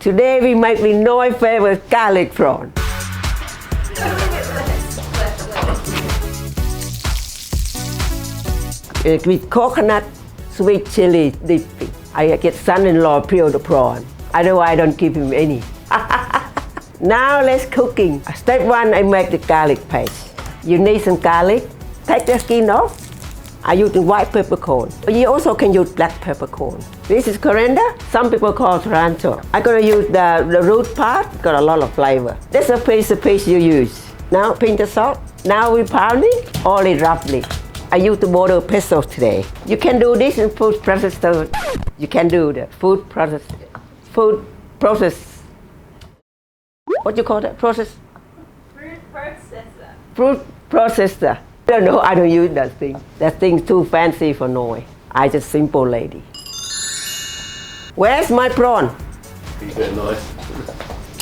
Today we make the Noi favorite garlic prawn. With coconut sweet chili dipping. I get son-in-law peel the prawn. Otherwise I don't give him any. Now let's cooking. Step 1, I make the garlic paste. You need some garlic. Take the skin off. I use the white peppercorn. You also can use black peppercorn. This is coriander. Some people call it taranto. I'm gonna use the root part. Got a lot of flavor. That's a piece you use. Now pinch the salt. Now we pound it, all it roughly. I use the border pesto today. You can do this in food processor. You can do the food process. What you call that process? Fruit processor. Fruit processor. I don't know, I don't use that thing. That thing's too fancy for Noi. I just simple lady. Where's my prawn? He's very nice.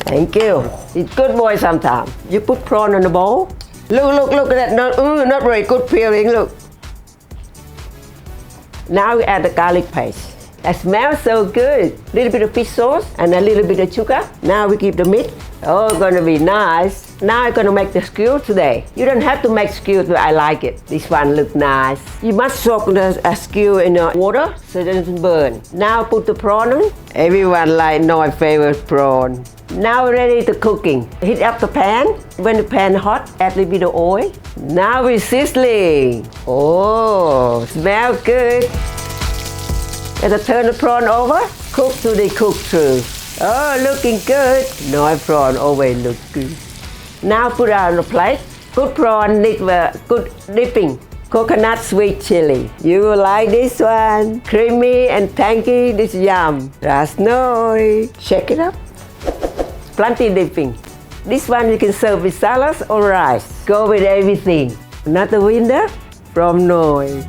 Thank you. It's good boy sometimes. You put prawn in the bowl. Look at that. Not very good peeling, look. Now we add the garlic paste. That smells so good. A little bit of fish sauce and a little bit of sugar. Now we give the meat. Oh, gonna be nice. Now I'm gonna make the skewer today. You don't have to make skewer, but I like it. This one look nice. You must soak the skewer in the water so it doesn't burn. Now put the prawn on. Everyone like my favorite prawn. Now we're ready to cooking. Heat up the pan. When the pan hot, add a little bit of oil. Now we're sizzling. Oh, smells good. Let's turn the prawn over. Cook till they cook through. Oh, looking good. Noi prawn always look good. Now put it on the plate. Good prawn need good dipping. Coconut sweet chili. You will like this one. Creamy and tangy. This yum. That's Noi. Check it up. Plenty dipping. This one you can serve with salads or rice. Go with everything. Another winner from Noi.